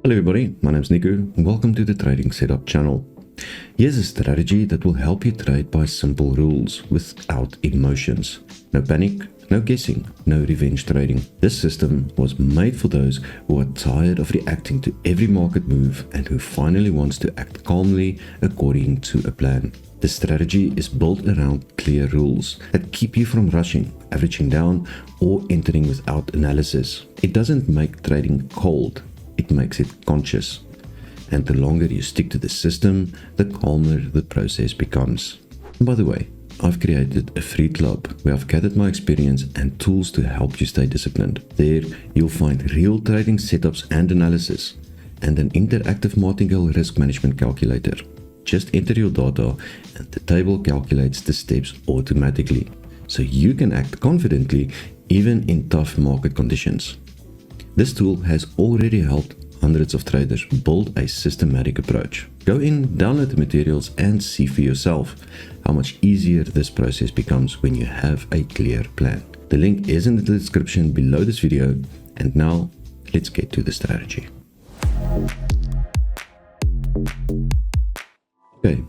Hello everybody, my name is Nico and welcome to the Trading Setup channel. Here's a strategy that will help you trade by simple rules without emotions. No panic, no guessing, no revenge trading. This system was made for those who are tired of reacting to every market move and who finally wants to act calmly according to a plan. The strategy is built around clear rules that keep you from rushing, averaging down, or entering without analysis. It doesn't make trading cold. It makes it conscious. And the longer you stick to the system, the calmer the process becomes. And by the way, I've created a free club where I've gathered my experience and tools to help you stay disciplined. There, you'll find real trading setups and analysis, and an interactive martingale risk management calculator. Just enter your data and the table calculates the steps automatically, so you can act confidently even in tough market conditions. This tool has already helped hundreds of traders build a systematic approach. Go in, download the materials and see for yourself how much easier this process becomes when you have a clear plan. The link is in the description below this video, and now let's get to the strategy. Okay,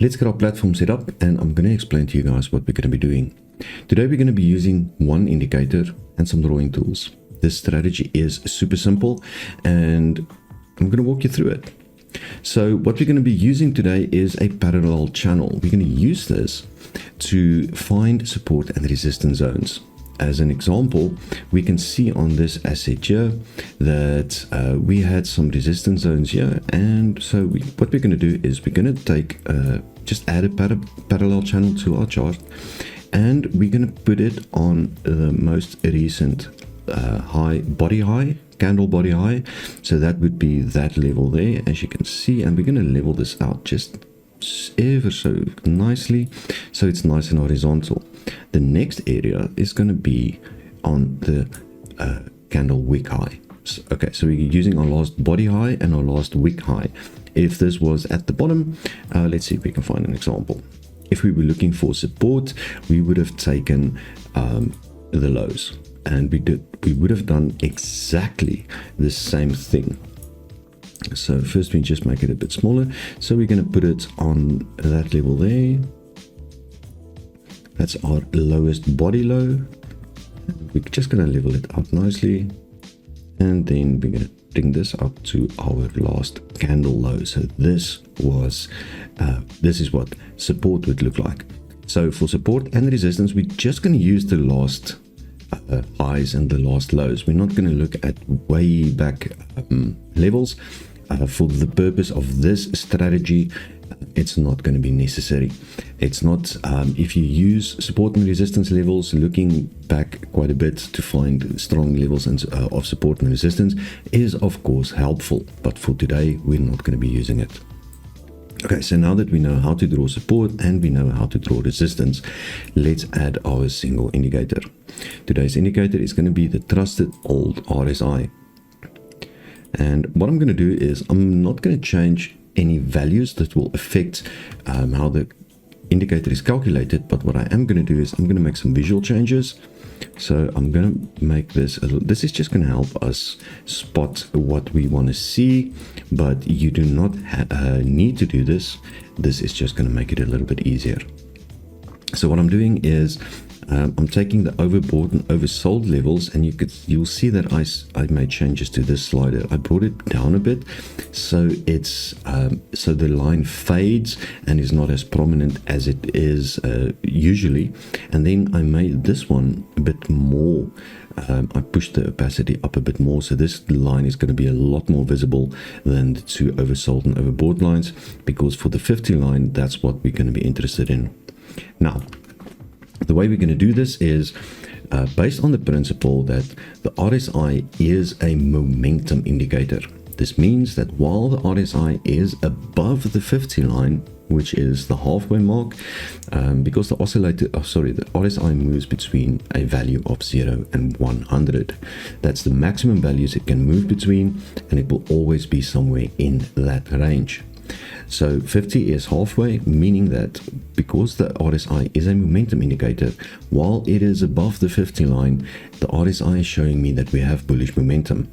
let's get our platform set up and I'm going to explain to you guys what we're going to be doing. Today we're going to be using one indicator and some drawing tools. This strategy is super simple and I'm going to walk you through it. So what we're going to be using today is a parallel channel. We're going to use this to find support and resistance zones. As an example, we can see on this asset here that we had some resistance zones here, and so what we're going to do is we're going to take just add a parallel channel to our chart, and we're going to put it on the most recent body high, candle body high. So that would be that level there, as you can see, and we're going to level this out just ever so nicely so it's nice and horizontal. The next area is going to be on the candle wick high. Okay, so we're using our last body high and our last wick high. If this was at the bottom, let's see if we can find an example. If we were looking for support, we would have taken the lows, and we would have done exactly the same thing. So first we just make it a bit smaller, so we're going to put it on that level there. That's our lowest body low. We're just going to level it out nicely, and then we're going to bring this up to our last candle low. So this is what support would look like. So for support and resistance, we're just going to use the last highs and the last lows. We're not going to look at way back levels. For the purpose of this strategy, it's not going to be necessary. It's not if you use support and resistance levels, looking back quite a bit to find strong levels of support and resistance is of course helpful, but for today we're not going to be using it. Okay, so now that we know how to draw support and we know how to draw resistance, let's add our single indicator. Today's indicator is going to be the trusted old RSI. And what I'm going to do is I'm not going to change any values that will affect how the indicator is calculated, but what I am going to do is I'm going to make some visual changes. So I'm going to make this is just going to help us spot what we want to see, but you do not need to do this. This is just going to make it a little bit easier. So what I'm doing is I'm taking the overbought and oversold levels, and you'll see that I made changes to this slider. I brought it down a bit so it's so the line fades and is not as prominent as it is usually, and then I made this one a bit more. I pushed the opacity up a bit more, so this line is going to be a lot more visible than the two oversold and overbought lines, because for the 50 line, that's what we're going to be interested in. Now, the way we're going to do this is based on the principle that the RSI is a momentum indicator. This means that while the RSI is above the 50 line, which is the halfway mark, because the RSI moves between a value of 0 and 100. That's the maximum values it can move between, and it will always be somewhere in that range. So 50 is halfway, meaning that because the RSI is a momentum indicator, while it is above the 50 line, the RSI is showing me that we have bullish momentum.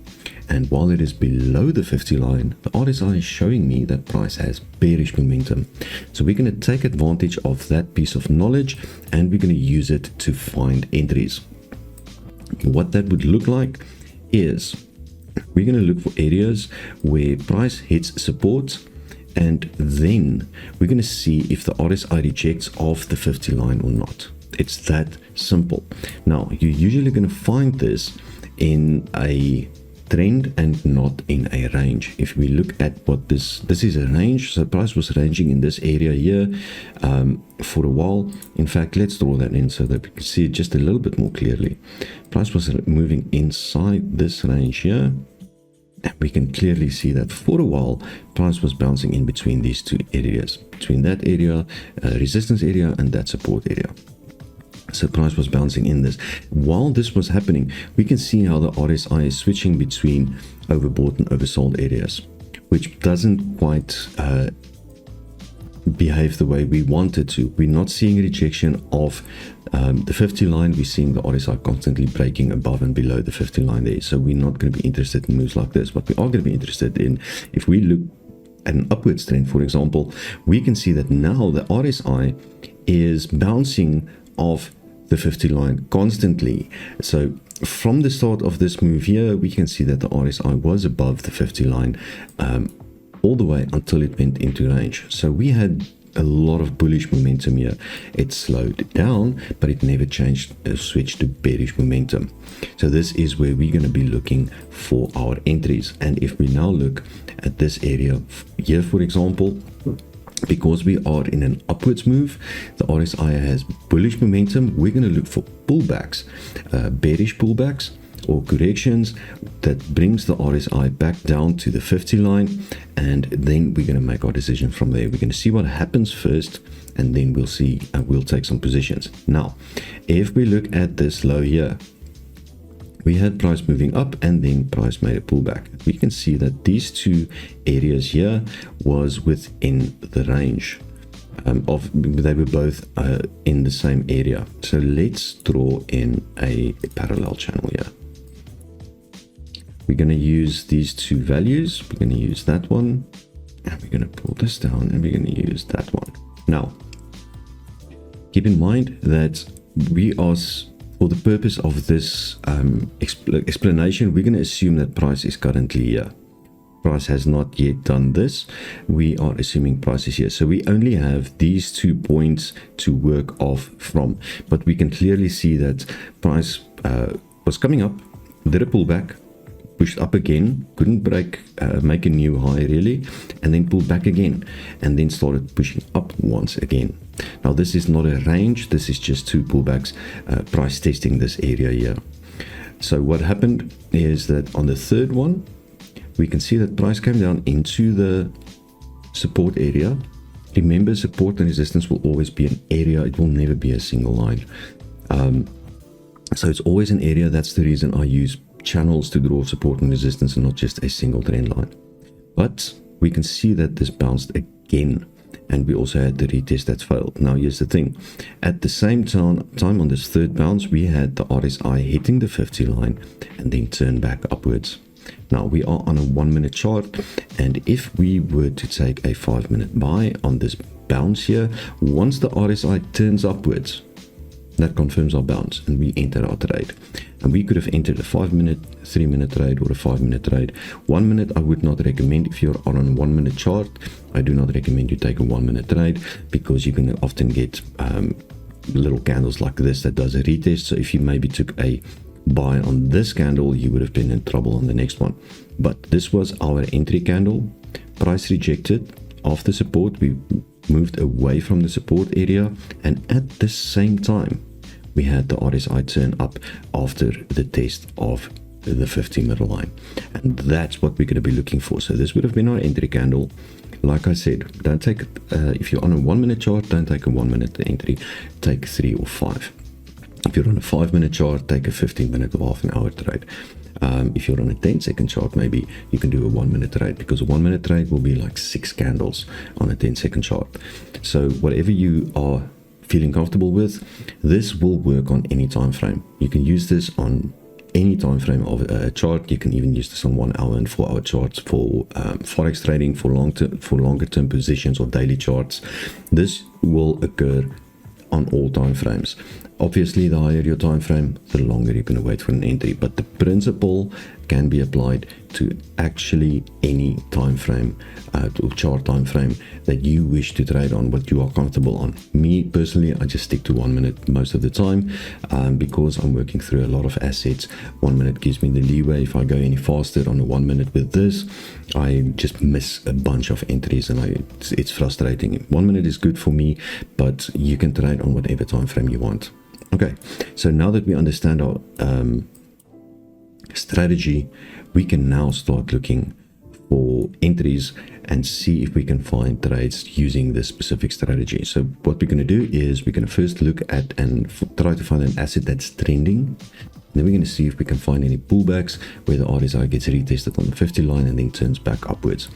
and while it is below the 50 line, the RSI is showing me that price has bearish momentum. So we're going to take advantage of that piece of knowledge, and we're going to use it to find entries. What that would look like is we're going to look for areas where price hits support, and then we're going to see if the RSI rejects off the 50 line or not. It's that simple. Now, you're usually going to find this in a trend and not in a range. If we look at what this is a range, so price was ranging in this area here for a while. In fact, let's draw that in so that we can see it just a little bit more clearly. Price was moving inside this range here, and we can clearly see that for a while price was bouncing in between these two areas, between that area, resistance area, and that support area. So price was bouncing in this. While this was happening, we can see how the RSI is switching between overbought and oversold areas, which doesn't quite behave the way we want it to. We're not seeing rejection of the 50 line. We're seeing the RSI constantly breaking above and below the 50 line there. So we're not going to be interested in moves like this. What we are going to be interested in, if we look at an upwards trend, for example, we can see that now the RSI is bouncing off the 50 line constantly. So from the start of this move here, we can see that the RSI was above the 50 line all the way until it went into range. So we had a lot of bullish momentum here. It slowed down, but it never changed, switched to bearish momentum. So this is where we're going to be looking for our entries. And if we now look at this area here, for example, because we are in an upwards move, the RSI has bullish momentum. We're going to look for pullbacks, bearish pullbacks or corrections that brings the RSI back down to the 50 line, and then we're going to make our decision from there. We're going to see what happens first, and then we'll see, we'll take some positions. Now, if we look at this low here, we had price moving up and then price made a pullback. We can see that these two areas here was within the range of, they were both in the same area. So let's draw in a parallel channel here. We're going to use these two values. We're going to use that one, and we're going to pull this down, and we're going to use that one. Now, keep in mind that we are, for the purpose of this explanation, we're going to assume that price is currently here. Price has not yet done this. We are assuming price is here. So we only have these 2 points to work off from. But we can clearly see that price was coming up, did a pullback, pushed up again, couldn't break, make a new high really, and then pulled back again, and then started pushing up once again. Now this is not a range, this is just 2 pullbacks, price testing this area here. So what happened is that on the third one, we can see that price came down into the support area. Remember, support and resistance will always be an area, it will never be a single line. So it's always an area. That's the reason I use channels to draw support and resistance and not just a single trend line. But we can see that this bounced again, and we also had the retest that failed. Now here's the thing, at the same time on this third bounce, we had the RSI hitting the 50 line and then turn back upwards. Now we are on a 1 minute chart, and if we were to take a 5-minute buy on this bounce here, once the RSI turns upwards, that confirms our bounce and we enter our trade. And we could have entered a 5-minute, 3-minute trade, or a 5-minute trade. 1 minute I would not recommend. If you're on a 1 minute chart, I do not recommend you take a 1 minute trade, because you can often get little candles like this that does a retest. So if you maybe took a buy on this candle, you would have been in trouble on the next one. But this was our entry candle. Price rejected off the support. We moved away from the support area, and at the same time we had the RSI turn up after the test of the 50 middle line, and that's what we're going to be looking for. So this would have been our entry candle. Like I said, don't take if you're on a 1 minute chart, don't take a 1 minute entry, take 3 or 5. If you're on a 5-minute chart, take a 15-minute or half an hour trade. If you're on a 10-second chart, maybe you can do a 1 minute trade, because a 1 minute trade will be like 6 candles on a 10-second chart. So whatever you are feeling comfortable with, this will work on any time frame. You can use this on any time frame of a chart. You can even use this on 1 hour and 4 hour charts for forex trading, for longer term positions or daily charts. This will occur on all time frames. Obviously, the higher your time frame, the longer you're going to wait for an entry, but the principle can be applied to actually any time frame or chart time frame that you wish to trade on, what you are comfortable on. Me personally, I just stick to 1 minute most of the time because I'm working through a lot of assets. 1 minute gives me the leeway. If I go any faster on a 1 minute with this, I just miss a bunch of entries, and it's frustrating. 1 minute is good for me, but you can trade on whatever time frame you want. Okay, so now that we understand our strategy, we can now start looking for entries and see if we can find trades using this specific strategy. So what we're going to do is we're going to first look at and try to find an asset that's trending. Then we're going to see if we can find any pullbacks where the RSI gets retested on the 50 line and then turns back upwards.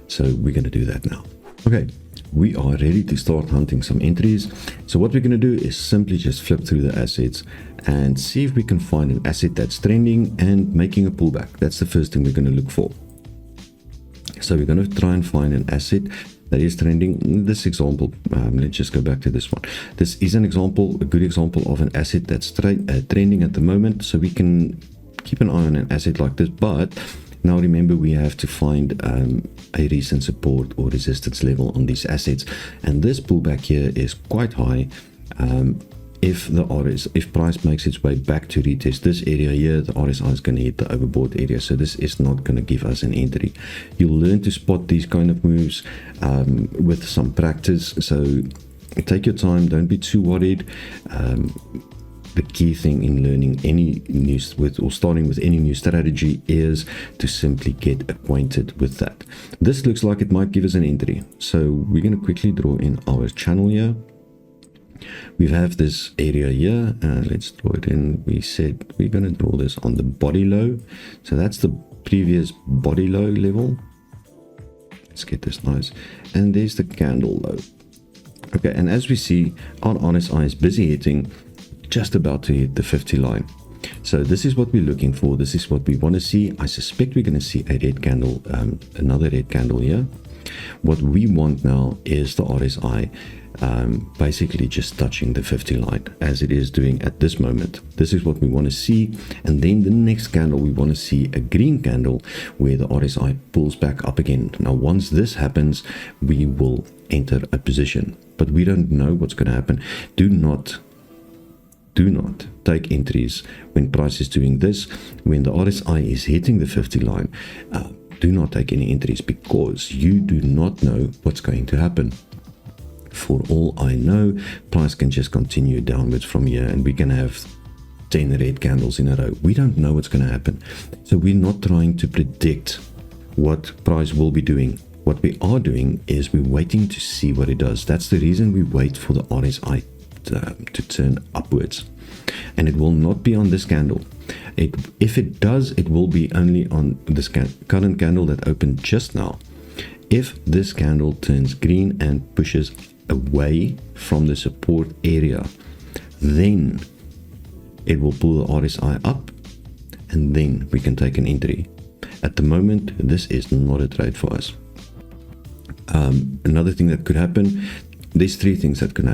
So we're going to do that now. Okay, we are ready to start hunting some entries. So what we're going to do is simply just flip through the assets and see if we can find an asset that's trending and making a pullback. That's the first thing we're going to look for. So we're going to try and find an asset that is trending. In this example, let's just go back to this one. This is an example, a good example of an asset that's trending at the moment. So we can keep an eye on an asset like this, but now remember, we have to find a recent support or resistance level on these assets, and this pullback here is quite high. If price makes its way back to retest this area here, the RSI is going to hit the overbought area, so this is not going to give us an entry. You'll learn to spot these kind of moves with some practice, so take your time, don't be too worried. The key thing in learning any new starting with any new strategy is to simply get acquainted with that. This looks like it might give us an entry, so we're going to quickly draw in our channel here. We have this area here, let's draw it in. We said we're going to draw this on the body low, so that's the previous body low level. Let's get this nice, and there's the candle low. Okay, and as we see, our RSI is busy hitting, just about to hit the 50 line. So this is what we're looking for. This is what we want to see. I suspect we're going to see a red candle, another red candle here. What we want now is the RSI basically just touching the 50 line as it is doing at this moment. This is what we want to see, and then the next candle we want to see a green candle where the RSI pulls back up again. Now once this happens, we will enter a position, but we don't know what's going to happen. Do not take entries when price is doing this. When the RSI is hitting the 50 line, do not take any entries, because you do not know what's going to happen. For all I know, price can just continue downwards from here, and we can have 10 red candles in a row. We don't know what's going to happen, so we're not trying to predict what price will be doing. What we are doing is we're waiting to see what it does. That's the reason we wait for the RSI to turn upwards, and it will not be on this candle. If it does, it will be only on this current candle that opened just now. If this candle turns green and pushes away from the support area, then it will pull the RSI up, and then we can take an entry. At the moment, this is not a trade for us. Another thing that could happen, there's three things that can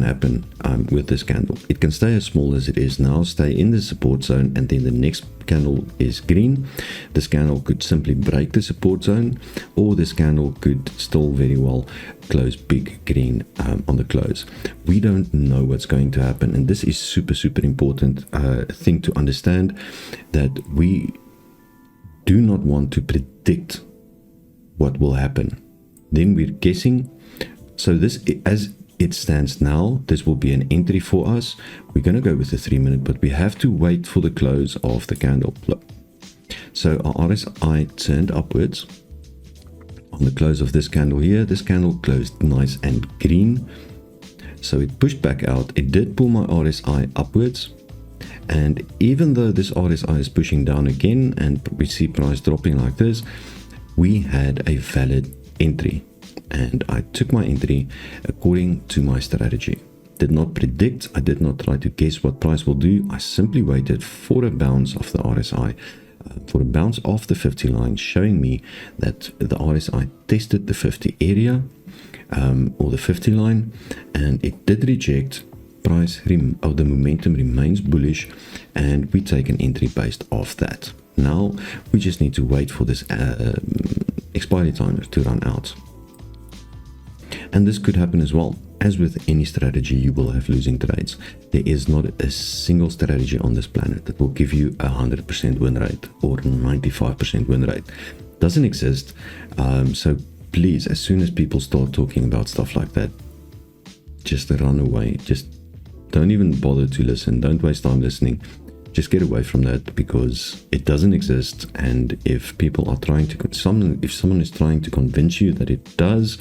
happen with this candle. It can stay as small as it is now, stay in the support zone, and then the next candle is green. This candle could simply break the support zone, or this candle could still very well close big green on the close. We don't know what's going to happen, and this is super important thing to understand, that we do not want to predict what will happen. Then we're guessing. So this, as it stands now, this will be an entry for us. We're going to go with the 3 minute, but we have to wait for the close of the candle. So our RSI turned upwards on the close of this candle here. This candle closed nice and green, so it pushed back out. It did pull my RSI upwards, and even though this RSI is pushing down again and we see price dropping like this, we had a valid entry, and I took my entry according to my strategy. did not predict, I did not try to guess what price will do. I simply waited for a bounce of the RSI, for a bounce off the 50 line, showing me that the RSI tested the 50 area, or the 50 line, and it did reject. The momentum remains bullish, and we take an entry based off that. Now we just need to wait for this expiry timer to run out, and this could happen as well. As with any strategy, you will have losing trades. There is not a single strategy on this planet that will give you 100% win rate or 95% win rate. Doesn't exist. So please, as soon as people start talking about stuff like that, just run away. Just don't even bother to listen. Don't waste time listening. Just get away from that, because it doesn't exist. And if people are trying to, if someone is trying to convince you that it does,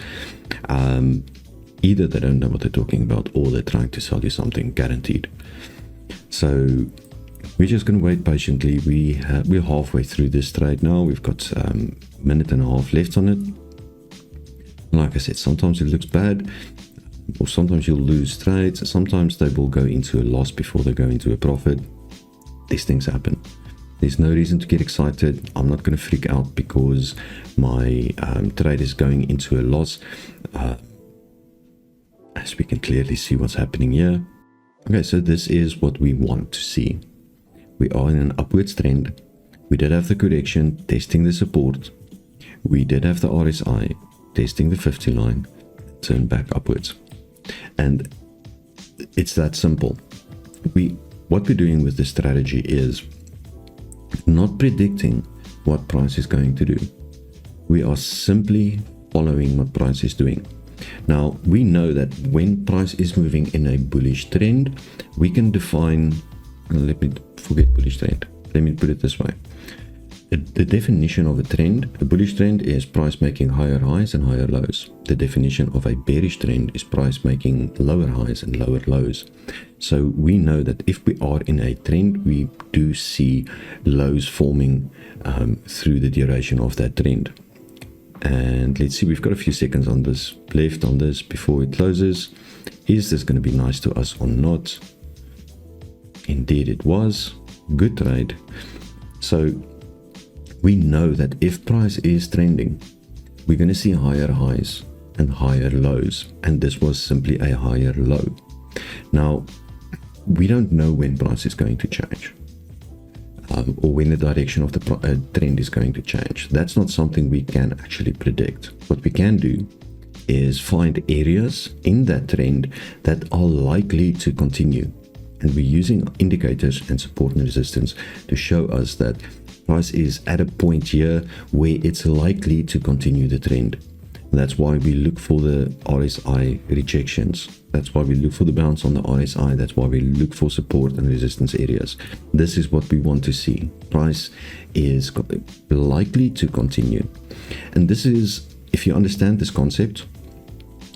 either they don't know what they're talking about, or they're trying to sell you something guaranteed. So we're just going to wait patiently. We're halfway through this trade now. We've got a minute and a half left on it. Like I said, sometimes it looks bad, or sometimes you'll lose trades. Sometimes they will go into a loss before they go into a profit. These things happen. There's no reason to get excited. I'm not going to freak out because my trade is going into a loss. As we can clearly see what's happening here. Okay, so this is what we want to see. We are in an upwards trend. We did have the correction testing the support. We did have the RSI testing the 50 line, turn back upwards. And it's that simple. What we're doing with this strategy is not predicting what price is going to do. We are simply following what price is doing. Now, we know that when price is moving in a bullish trend, we can define, let me forget bullish trend. Let me put it this way. The definition of a trend, a bullish trend, is price making higher highs and higher lows. The definition of a bearish trend is price making lower highs and lower lows. So we know that if we are in a trend, we do see lows forming through the duration of that trend. And let's see, we've got a few seconds on this left on this before it closes. Is this going to be nice to us or not? Indeed it was. Good trade. So we know that if price is trending, we're going to see higher highs and higher lows, and this was simply a higher low. Now, we don't know when price is going to change, or when the direction of the trend is going to change. That's not something we can actually predict. What we can do is find areas in that trend that are likely to continue, and we're using indicators and support and resistance to show us that price is at a point here where it's likely to continue the trend. And that's why we look for the RSI rejections. That's why we look for the bounce on the RSI. That's why we look for support and resistance areas. This is what we want to see. Price is likely to continue. And this is, if you understand this concept,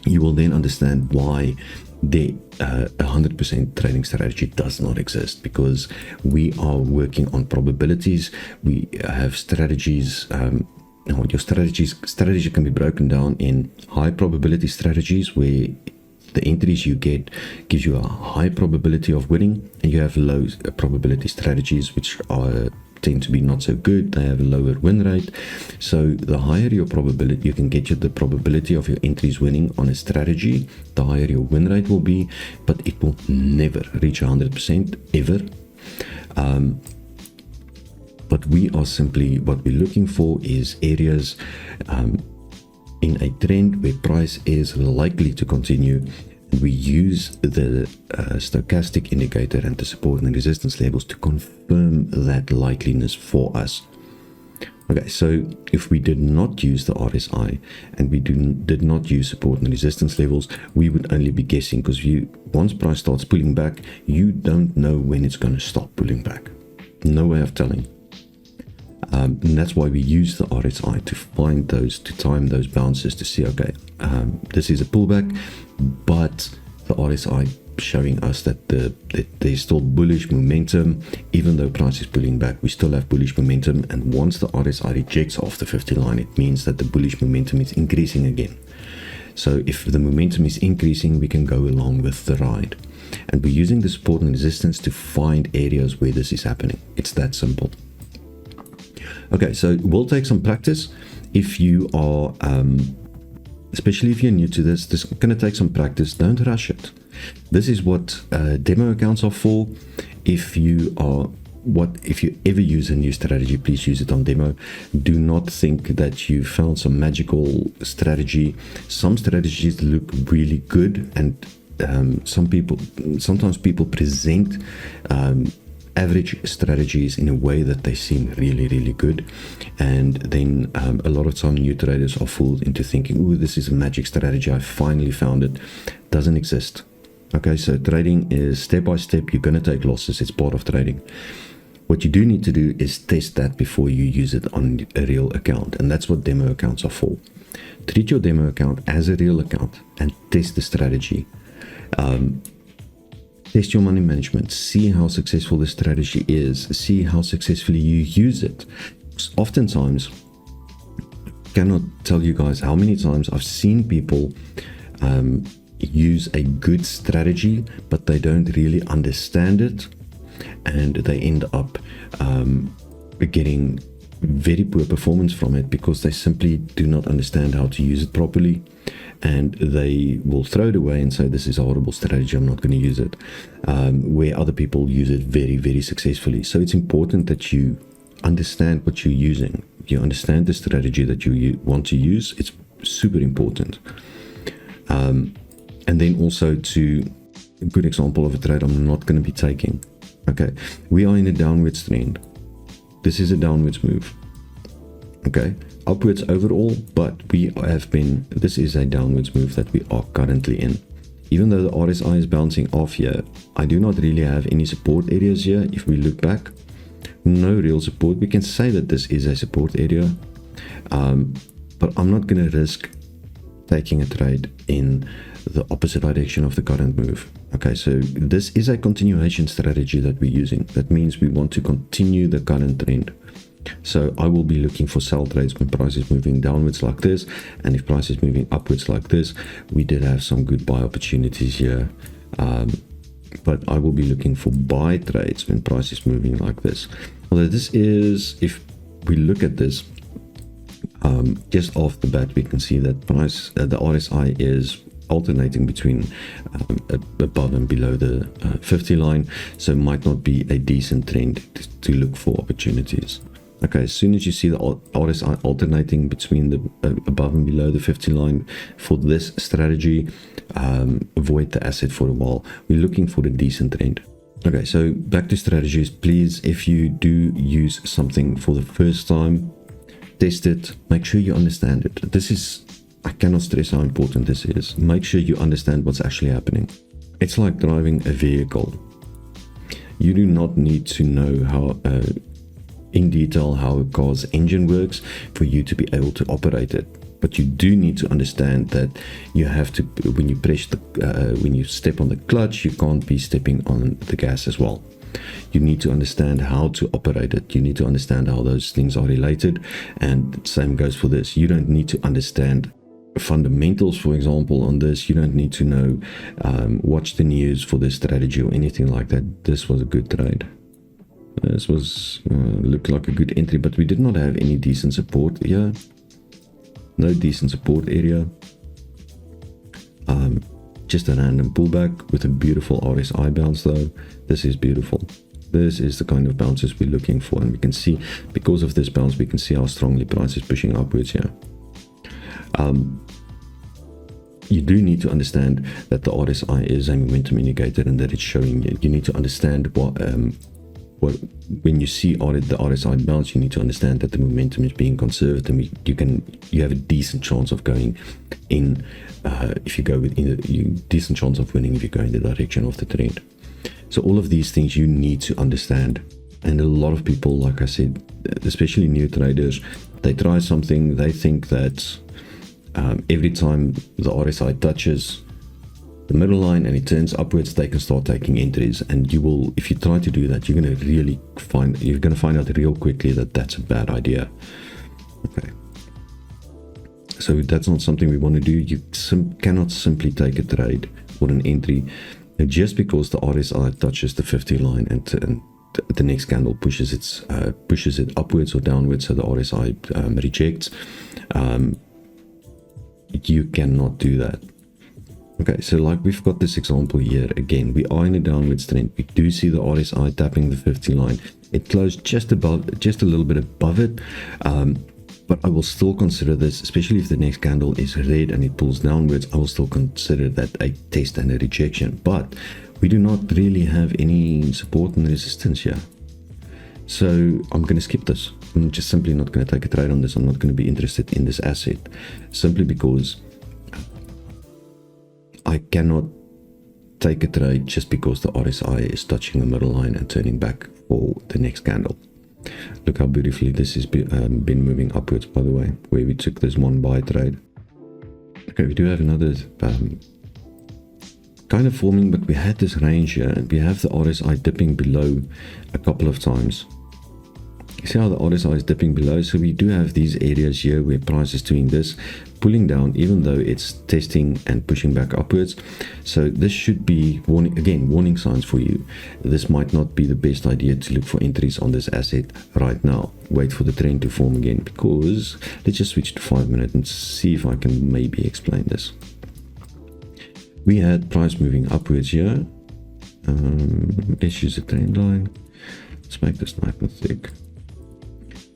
you will then understand why the 100% trading strategy does not exist, because we are working on probabilities. We have strategies. Your strategy can be broken down in high probability strategies, where the entries you get gives you a high probability of winning, and you have low probability strategies which tend to be not so good. They have a lower win rate. So the higher your probability, you can get the probability of your entries winning on a strategy, the higher your win rate will be, but it will never reach 100% ever. But we are simply, what we're looking for is areas in a trend where price is likely to continue. We use the stochastic indicator and the support and resistance levels to confirm that likeliness for us. Okay, so if we did not use the RSI and we did not use support and resistance levels, we would only be guessing, because once price starts pulling back, you don't know when it's going to stop pulling back. No way of telling. And that's why we use the RSI to find those, to time those bounces, to see, okay, this is a pullback, but the RSI showing us that there's still bullish momentum. Even though price is pulling back, we still have bullish momentum, and once the RSI rejects off the 50 line, it means that the bullish momentum is increasing again. So if the momentum is increasing, we can go along with the ride. And we're using the support and resistance to find areas where this is happening. It's that simple. Okay, so it will take some practice. If you are, especially if you're new to this is going to take some practice. Don't rush it. This is what demo accounts are for. If you ever use a new strategy, please use it on demo. Do not think that you found some magical strategy. Some strategies look really good, and sometimes people present average strategies in a way that they seem really, really good, and then a lot of time new traders are fooled into thinking, oh, this is a magic strategy, I finally found it. Doesn't exist. Okay, so trading is step by step. You're going to take losses. It's part of trading. What you do need to do is test that before you use it on a real account, and that's what demo accounts are for. Treat your demo account as a real account and test the strategy. Test your money management, see how successful the strategy is, see how successfully you use it. Oftentimes, I cannot tell you guys how many times I've seen people use a good strategy, but they don't really understand it, and they end up getting very poor performance from it because they simply do not understand how to use it properly, and they will throw it away and say, this is a horrible strategy, I'm not going to use it, where other people use it very, very successfully. So it's important that you understand what you're using. You understand the strategy that you want to use. It's super important. And then also, a good example of a trade I'm not going to be taking. Okay, we are in a downwards trend. This is a downwards move. Okay, upwards overall, but this is a downwards move that we are currently in. Even though the RSI is bouncing off here, I do not really have any support areas here. If we look back, no real support. We can say that this is a support area, but I'm not going to risk taking a trade in the opposite direction of the current move. Okay, so this is a continuation strategy that we're using. That means we want to continue the current trend. So I will be looking for sell trades when price is moving downwards like this, and if price is moving upwards like this. We did have some good buy opportunities here, but I will be looking for buy trades when price is moving like this. Although this is, if we look at this, just off the bat we can see that price, the RSI is alternating between above and below the 50 line, so it might not be a decent trend to look for opportunities. Okay, as soon as you see the RSI alternating between the above and below the 50 line for this strategy, avoid the asset for a while. We're looking for a decent trend. Okay, so back to strategies. Please, if you do use something for the first time, test it, make sure you understand it. This is, I cannot stress how important this is. Make sure you understand what's actually happening. It's like driving a vehicle. You do not need to know how in detail how a car's engine works for you to be able to operate it. But you do need to understand that you have to, when you press when you step on the clutch, you can't be stepping on the gas as well. You need to understand how to operate it. You need to understand how those things are related, and same goes for this. You don't need to understand fundamentals, for example, on this. You don't need to know, watch the news for this strategy or anything like that. This was a good trade. This was looked like a good entry, but we did not have any decent support here. No decent support area. Just a random pullback with a beautiful RSI bounce though. This is beautiful. This is the kind of bounces we're looking for, and we can see, because of this bounce, we can see how strongly price is pushing upwards here. You do need to understand that the RSI is a momentum indicator and that it's showing you. You need to understand what when you see the RSI bounce, you need to understand that the momentum is being conserved, and you have a decent chance of going in if you go decent chance of winning if you go in the direction of the trend. So all of these things you need to understand. And a lot of people, like I said, especially new traders, they try something, they think that every time the RSI touches the middle line and it turns upwards, they can start taking entries, and you will, if you try to do that, you're going to find out real quickly that that's a bad idea. Okay, So that's not something we want to do. You cannot simply take a trade or an entry just because the RSI touches the 50 line and the next candle pushes it upwards or downwards, so the RSI rejects. You cannot do that. Okay, so like we've got this example here again, we are in a downwards trend. We do see the RSI tapping the 50 line. It closed just a little bit above it, but I will still consider this, especially if the next candle is red and it pulls downwards, I will still consider that a test and a rejection. But we do not really have any support and resistance here. So I'm going to skip this. I'm just simply not going to take a trade on this. I'm not going to be interested in this asset simply because I cannot take a trade just because the RSI is touching the middle line and turning back for the next candle. Look how beautifully this has been moving upwards, by the way, where we took this one buy trade. Okay, we do have another kind of forming, but we had this range here and we have the RSI dipping below a couple of times. You see how the RSI is dipping below? So we do have these areas here where price is doing this, pulling down, even though it's testing and pushing back upwards. So this should be warning signs for you. This might not be the best idea to look for entries on this asset right now. Wait for the trend to form again, because let's just switch to 5 minutes and see if I can maybe explain this. We had price moving upwards here. Let's use a trend line. Let's make this nice and thick.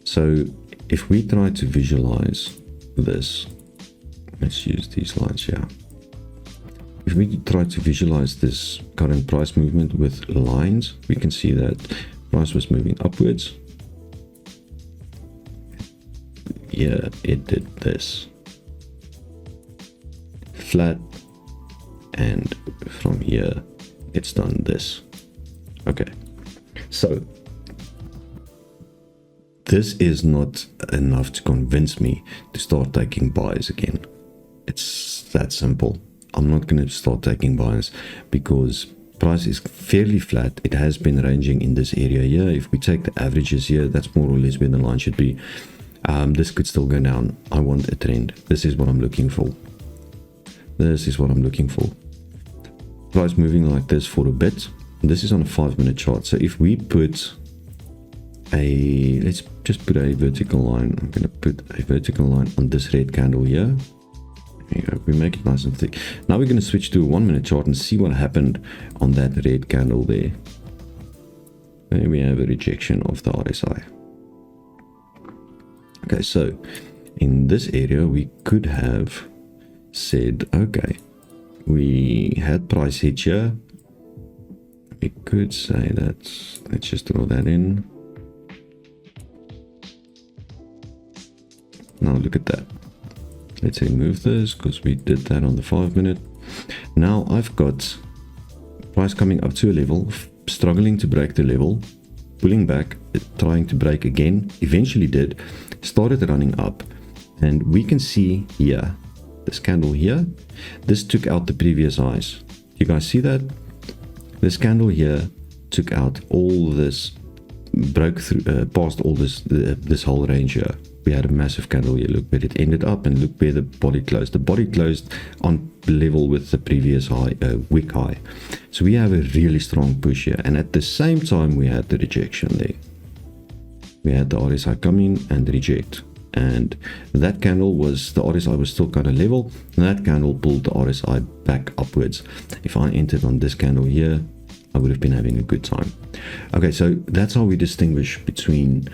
So if we try to visualize this, let's use these lines here. If we try to visualize this current price movement with lines, we can see that price was moving upwards. Yeah, it did this. Flat. And from here, it's done this. Okay. So this is not enough to convince me to start taking buys again. It's that simple. I'm not going to start taking buys because price is fairly flat. It has been ranging in this area here. If we take the averages here, that's more or less where the line should be. This could still go down. I want a trend. This is what I'm looking for. This is what I'm looking for. Price moving like this for a bit. This is on a 5-minute chart. So if we put let's just put a vertical line. I'm going to put a vertical line on this red candle here. There you go. We make it nice and thick. Now we're going to switch to a 1-minute chart and see what happened on that red candle there. There we have a rejection of the RSI. Okay, so in this area we could have said, okay, we had price hit here. We could say that, let's just draw that in. Now look at that. Let's remove this because we did that on the 5-minute. Now I've got price coming up to a level, struggling to break the level, pulling back, trying to break again, eventually did, started running up, and we can see here, this candle here, this took out the previous highs. You guys see that? This candle here took out all this, broke through, past all this whole range here. We had a massive candle here. Look where it ended up and look where the body closed. The body closed on level with the previous high, wick high. So we have a really strong push here. And at the same time, we had the rejection there. We had the RSI come in and reject. And that candle was, the RSI was still kind of level. And that candle pulled the RSI back upwards. If I entered on this candle here, I would have been having a good time. Okay, so that's how we distinguish between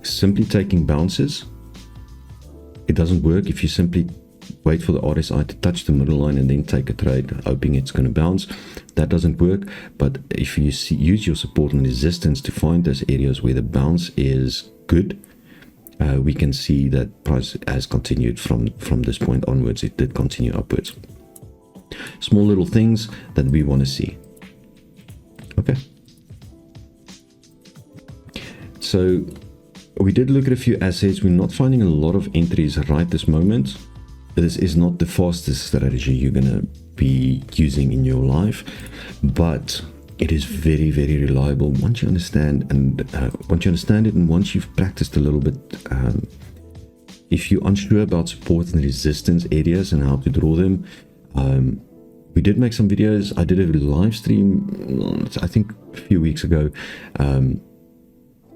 simply taking bounces. It doesn't work if you simply wait for the RSI to touch the middle line and then take a trade hoping it's going to bounce. That doesn't work. But if you use your support and resistance to find those areas where the bounce is good, we can see that price has continued from this point onwards. It did continue upwards. Small little things that we want to see. Okay, so we did look at a few assets. We're not finding a lot of entries right this moment. This is not the fastest strategy you're gonna be using in your life, but it is very, very reliable once you understand it, and once you've practiced a little bit, If you're unsure about support and resistance areas and how to draw them, we did make some videos. I did a live stream, I think a few weeks ago,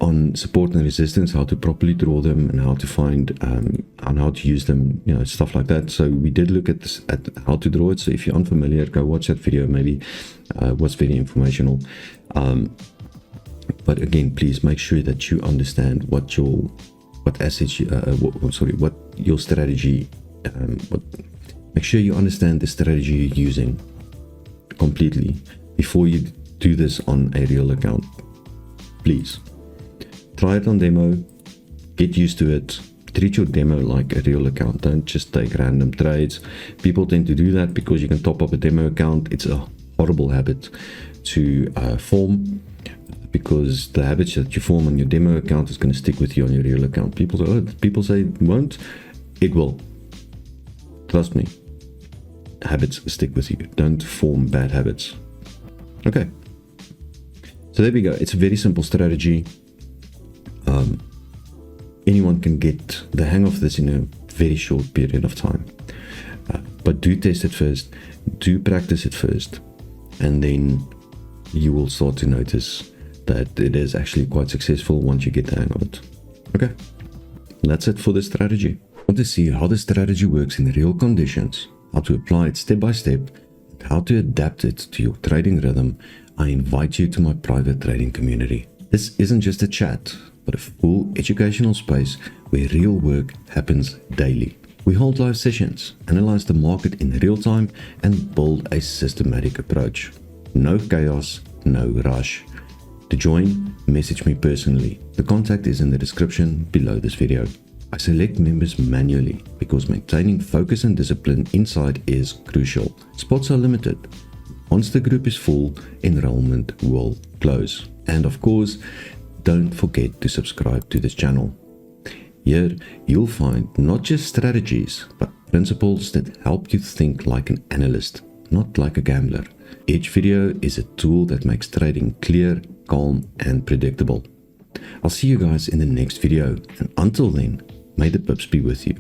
on support and resistance, how to properly draw them and how to find and how to use them, stuff like that. So we did look at this, at how to draw it. So if you're unfamiliar, go watch that video. Maybe was very informational. But again, please make sure that you understand what your strategy. Make sure you understand the strategy you're using completely before you do this on a real account. Please try it on demo, get used to it, treat your demo like a real account. Don't just take random trades. People tend to do that because you can top up a demo account. It's a horrible habit to form, because the habits that you form on your demo account is going to stick with you on your real account. People say it won't. It will. Trust me. Habits stick with you. Don't form bad habits. Okay. So there we go. It's a very simple strategy. Anyone can get the hang of this in a very short period of time. But do test it first. Do practice it first. And then you will start to notice that it is actually quite successful once you get the hang of it. Okay. That's it for the strategy. Want to see how the strategy works in real conditions, how to apply it step by step, and how to adapt it to your trading rhythm, I invite you to my private trading community. This isn't just a chat, but a full educational space where real work happens daily. We hold live sessions, analyze the market in real time, and build a systematic approach. No chaos, no rush. To join, message me personally. The contact is in the description below this video. I select members manually because maintaining focus and discipline inside is crucial. Spots are limited. Once the group is full, enrollment will close. And of course, don't forget to subscribe to this channel. Here, you'll find not just strategies, but principles that help you think like an analyst, not like a gambler. Each video is a tool that makes trading clear, calm, and predictable. I'll see you guys in the next video, and until then, may the pips be with you.